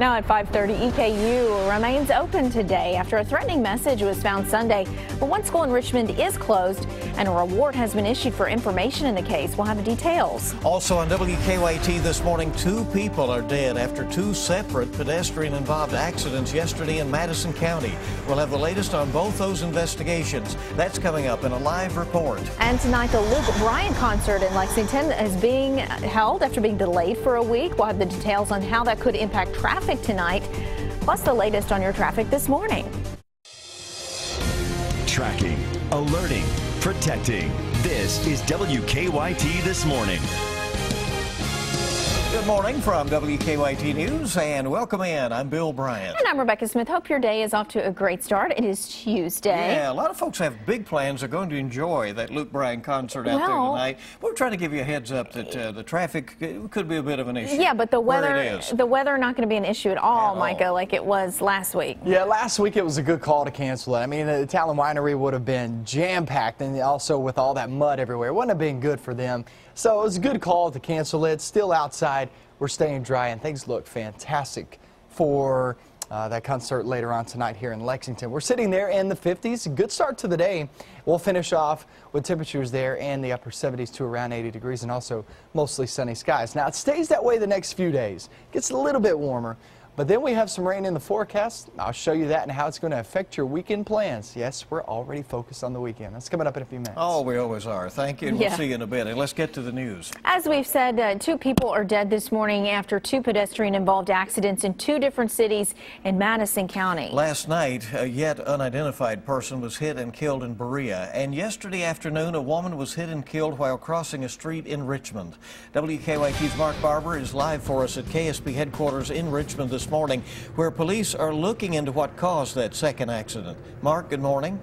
Now at 5:30, EKU remains open today after a threatening message was found Sunday. But one school in Richmond is closed and a reward has been issued for information in the case. We'll have the details. Also on WKYT this morning, 2 people are dead after 2 separate pedestrian-involved accidents yesterday in Madison County. We'll have the latest on both those investigations. That's coming up in a live report. And tonight, the Bryan concert in Lexington is being held after being delayed for a week. We'll have the details on how that could impact traffic tonight, plus the latest on your traffic this morning. Tracking, alerting, protecting. This is WKYT This Morning. Good morning from WKYT News and welcome in. I'm Bill Bryan. And I'm Rebecca Smith. Hope your day is off to a great start. It is Tuesday. Yeah, a lot of folks have big plans. They're going to enjoy that Luke Bryan concert out there tonight. We're trying to give you a heads up that the traffic could be a bit of an issue. Yeah, but the weather not going to be an issue at all, Micah, like it was last week. Yeah, last week it was a good call to cancel it. I mean, the Italian winery would have been jam-packed, and also with all that mud everywhere, it wouldn't have been good for them. So it was a good call to cancel it. Still outside. We're staying dry, and things look fantastic for that concert later on tonight here in Lexington. We're sitting there in the 50s. Good start to the day. We'll finish off with temperatures there in the upper 70s to around 80 degrees and also mostly sunny skies. Now, it stays that way the next few days. Gets a little bit warmer. But then we have some rain in the forecast. I'll show you that and how it's going to affect your weekend plans. Yes, we're already focused on the weekend. That's coming up in a few minutes. Oh, we always are. Thank you, and we'll see you in a bit. And let's get to the news. As we've said, 2 people are dead this morning after 2 pedestrian-involved accidents in 2 different cities in Madison County. Last night, a yet unidentified person was hit and killed in Berea. And yesterday afternoon, a woman was hit and killed while crossing a street in Richmond. WKYT's Mark Barber is live for us at KSP headquarters in Richmond this morning, where police are looking into what caused that second accident. Mark, good morning.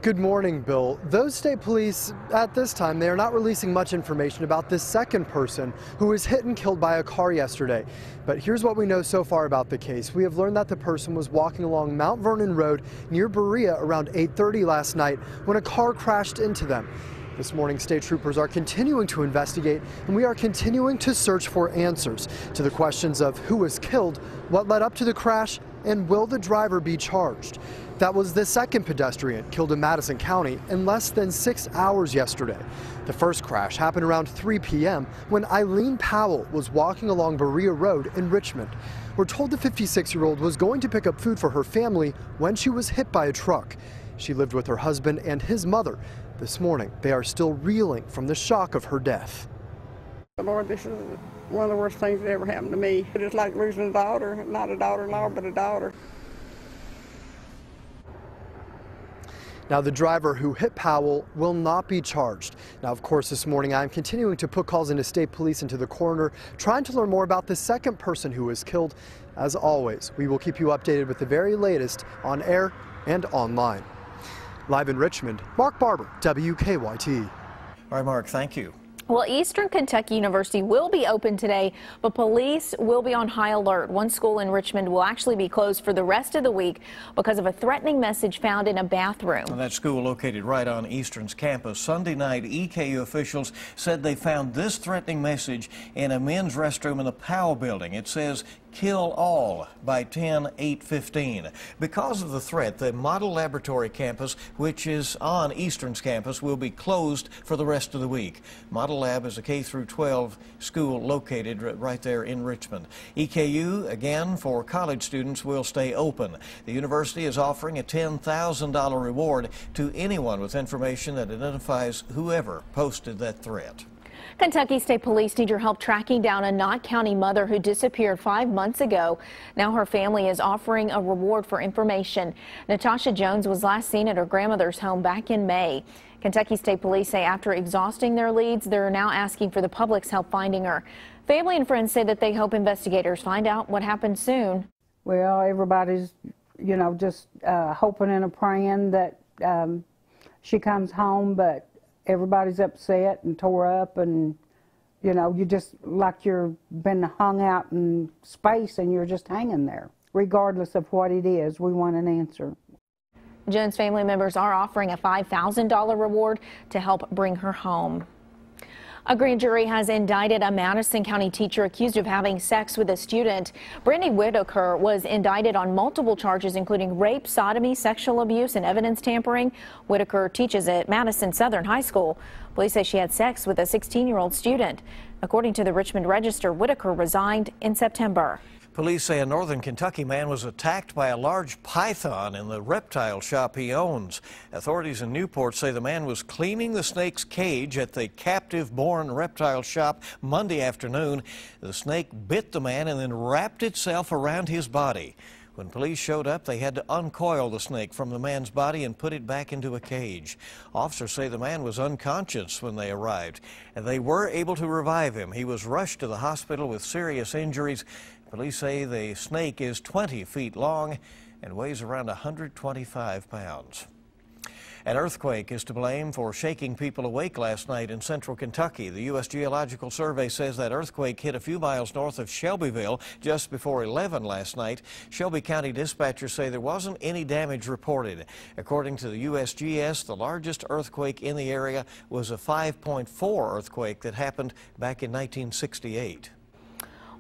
Good morning, Bill. Those state police, at this time, they are not releasing much information about this second person who was hit and killed by a car yesterday. But here's what we know so far about the case. We have learned that the person was walking along Mount Vernon Road near Berea around 8:30 last night when a car crashed into them. This morning, state troopers are continuing to investigate, and we are continuing to search for answers to the questions of who was killed, what led up to the crash, and will the driver be charged. That was the second pedestrian killed in Madison County in less than 6 hours yesterday. The first crash happened around 3 p.m. when Eileen Powell was walking along Berea Road in Richmond. We're told the 56-year-old was going to pick up food for her family when she was hit by a truck. She lived with her husband and his mother. This morning, they are still reeling from the shock of her death. Lord, this is one of the worst things that ever happened to me. It's like losing a daughter, not a daughter-in-law, but a daughter. Now, the driver who hit Powell will not be charged. Now, of course, this morning I'm continuing to put calls into state police and to the coroner, trying to learn more about the second person who was killed. As always, we will keep you updated with the very latest on air and online. Live in Richmond, Mark Barber, WKYT. All right, Mark, thank you. Well, Eastern Kentucky University will be open today, but police will be on high alert. One school in Richmond will actually be closed for the rest of the week because of a threatening message found in a bathroom. And that school located right on Eastern's campus. Sunday night, EKU officials said they found this threatening message in a men's restroom in the Powell building. It says, "Kill all" by 10/8/15. Because of the threat, the Model Laboratory campus, which is on Eastern's campus, will be closed for the rest of the week. Model Lab is a K-12 school located right there in Richmond. EKU, again, for college students, will stay open. The university is offering a $10,000 reward to anyone with information that identifies whoever posted that threat. Kentucky State Police need your help tracking down a Knott County mother who disappeared 5 months ago. Now her family is offering a reward for information. Natasha Jones was last seen at her grandmother's home back in May. Kentucky State Police say after exhausting their leads, they're now asking for the public's help finding her. Family and friends say that they hope investigators find out what happened soon. Well, everybody's, just hoping and praying that she comes home, but everybody's upset and tore up, and you just like you're been hung out in space and you're just hanging there. Regardless of what it is, we want an answer. Jones family members are offering a $5,000 reward to help bring her home. A grand jury has indicted a Madison County teacher accused of having sex with a student. Brittany Whitaker was indicted on multiple charges, including rape, sodomy, sexual abuse, and evidence tampering. Whitaker teaches at Madison Southern High School. Police say she had sex with a 16-year-old student. According to the Richmond Register, Whitaker resigned in September. Police say a northern Kentucky man was attacked by a large python in the reptile shop he owns. Authorities in Newport say the man was cleaning the snake's cage at the captive-born reptile shop Monday afternoon. The snake bit the man and then wrapped itself around his body. When police showed up, they had to uncoil the snake from the man's body and put it back into a cage. Officers say the man was unconscious when they arrived, and they were able to revive him. He was rushed to the hospital with serious injuries. Police say the snake is 20 feet long and weighs around 125 pounds. An earthquake is to blame for shaking people awake last night in central Kentucky. The U.S. Geological Survey says that earthquake hit a few miles north of Shelbyville just before 11 last night. Shelby County dispatchers say there wasn't any damage reported. According to the USGS, the largest earthquake in the area was a 5.4 earthquake that happened back in 1968.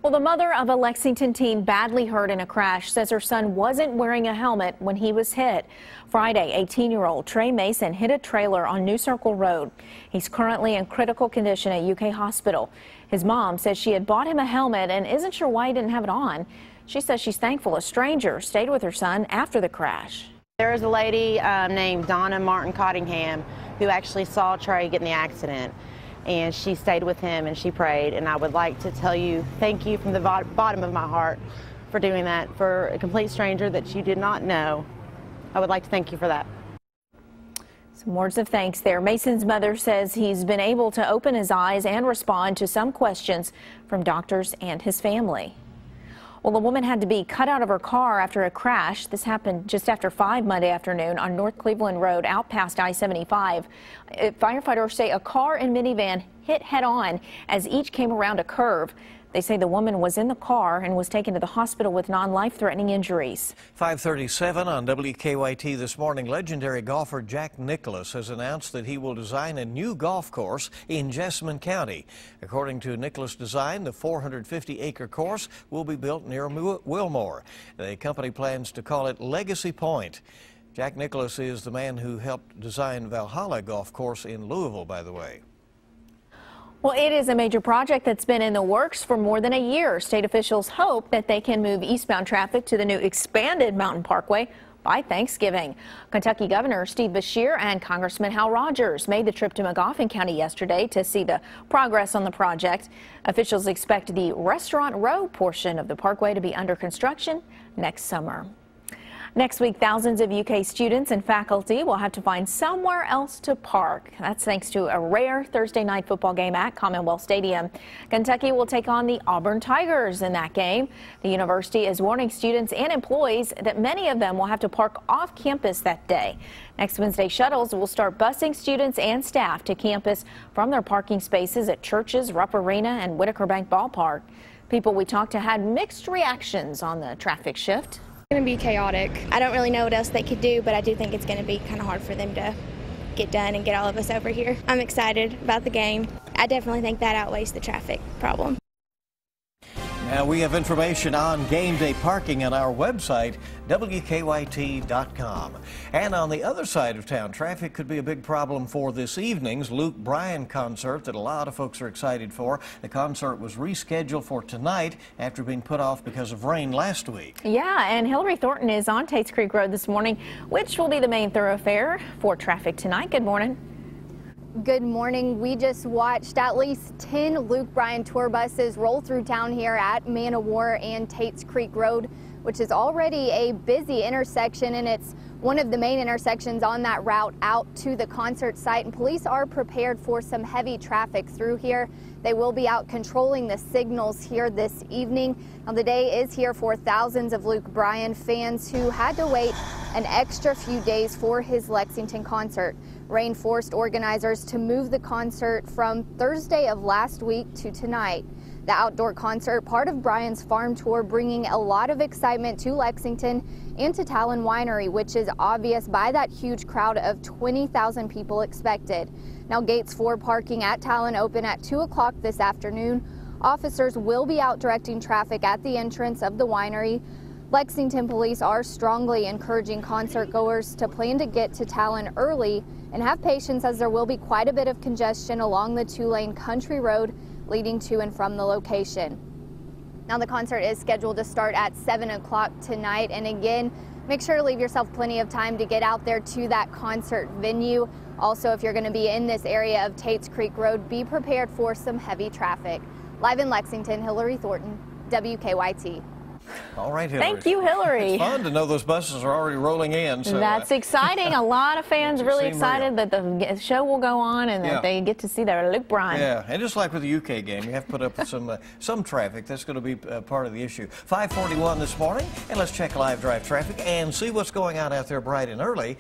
Well, the mother of a Lexington teen badly hurt in a crash says her son wasn't wearing a helmet when he was hit. Friday, 18-year-old Trey Mason hit a trailer on New Circle Road. He's currently in critical condition at UK Hospital. His mom says she had bought him a helmet and isn't sure why he didn't have it on. She says she's thankful a stranger stayed with her son after the crash. There is a lady named Donna Martin Cottingham who actually saw Trey get in the accident. And she stayed with him and she prayed, and I would like to tell you thank you from the bottom of my heart for doing that for a complete stranger that you did not know. I would like to thank you for that. Some words of thanks there. Mason's mother says he's been able to open his eyes and respond to some questions from doctors and his family. Well, a woman had to be cut out of her car after a crash. This happened just after 5 Monday afternoon on North Cleveland Road out past I-75. Firefighters say a car and minivan hit head-on as each came around a curve. They say the woman was in the car and was taken to the hospital with non-life-threatening injuries. 5:37 on WKYT this morning. Legendary golfer Jack Nicklaus has announced that he will design a new golf course in Jessamine County. According to Nicklaus Design, the 450-acre course will be built near Wilmore. The company plans to call it Legacy Point. Jack Nicklaus is the man who helped design Valhalla Golf Course in Louisville, by the way. Well, it is a major project that's been in the works for more than a year. State officials hope that they can move eastbound traffic to the new expanded Mountain Parkway by Thanksgiving. Kentucky Governor Steve Beshear and Congressman Hal Rogers made the trip to Magoffin County yesterday to see the progress on the project. Officials expect the Restaurant Row portion of the parkway to be under construction next summer. Next week, thousands of UK students and faculty will have to find somewhere else to park. That's thanks to a rare Thursday night football game at Commonwealth Stadium. Kentucky will take on the Auburn Tigers in that game. The university is warning students and employees that many of them will have to park off campus that day. Next Wednesday, shuttles will start busing students and staff to campus from their parking spaces at Churches, Rupp Arena, and Whitaker Bank Ballpark. People we talked to had mixed reactions on the traffic shift. It's going to be chaotic. I don't really know what else they could do, but I do think it's going to be kind of hard for them to get done and get all of us over here. I'm excited about the game. I definitely think that outweighs the traffic problem. Now we have information on game day parking on our website, WKYT.com. And on the other side of town, traffic could be a big problem for this evening's Bryan concert that a lot of folks are excited for. The concert was rescheduled for tonight after being put off because of rain last week. Yeah, and Hillary Thornton is on Tates Creek Road this morning, which will be the main thoroughfare for traffic tonight. Good morning. Good morning. We just watched at least 10 Luke Bryan tour buses roll through town here at Man o' War and Tates Creek Road, which is already a busy intersection, and it's one of the main intersections on that route out to the concert site. And police are prepared for some heavy traffic through here. They will be out controlling the signals here this evening. Now, the day is here for thousands of Luke Bryan fans who had to wait an extra few days for his Lexington concert. Rain forced organizers to move the concert from Thursday of last week to tonight. The outdoor concert, part of Bryan's farm tour, bringing a lot of excitement to Lexington and to Talon Winery, which is obvious by that huge crowd of 20,000 people expected. Now, gates for parking at Talon open at 2 o'clock this afternoon. Officers will be out directing traffic at the entrance of the winery. Lexington police are strongly encouraging concert goers to plan to get to Talon early and have patience, as there will be quite a bit of congestion along the 2-lane country road leading to and from the location. Now, the concert is scheduled to start at 7 o'clock tonight, and again, make sure to leave yourself plenty of time to get out there to that concert venue. Also, if you're going to be in this area of Tates Creek Road, be prepared for some heavy traffic. Live in Lexington, Hillary Thornton, WKYT. All right, Hillary. Thank you, Hillary. It's fun to know those buses are already rolling in. So, that's exciting. A lot of fans really excited that the show will go on and that they get to see their Luke Bryan. Yeah, and just like with the UK game, you have to put up with some traffic. That's going to be part of the issue. 5:41 this morning, and let's check live drive traffic and see what's going on out there bright and early.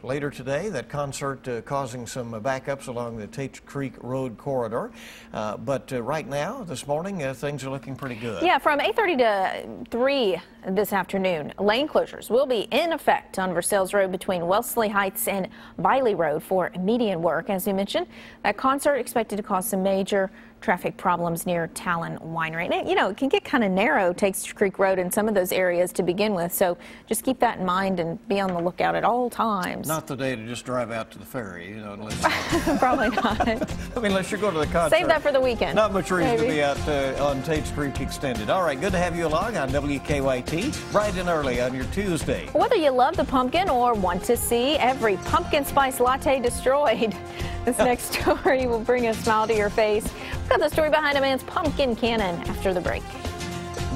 Later today, that concert causing some backups along the Tates Creek Road corridor. But right now, this morning, things are looking pretty good. Yeah, from 8:30 to 3 this afternoon, lane closures will be in effect on Versailles Road between Wellesley Heights and Viley Road for median work. As you mentioned, that concert expected to cause some major traffic problems near Talon Winery. And it can get kind of narrow, Tates Creek Road, in some of those areas to begin with. So just keep that in mind and be on the lookout at all times. Not the day to just drive out to the ferry, unless... Probably not. I mean, unless you're going to the concert. Save that for the weekend. Not much reason to be out on Tates Creek Extended. All right, good to have you along on WKYT, bright and early on your Tuesday. Whether you love the pumpkin or want to see every pumpkin spice latte destroyed, this next story will bring a smile to your face. We've got the story behind a man's pumpkin cannon after the break.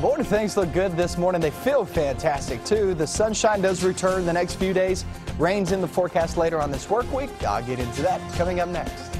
Boy, things look good this morning. They feel fantastic, too. The sunshine does return the next few days. Rain's in the forecast later on this work week. I'll get into that coming up next.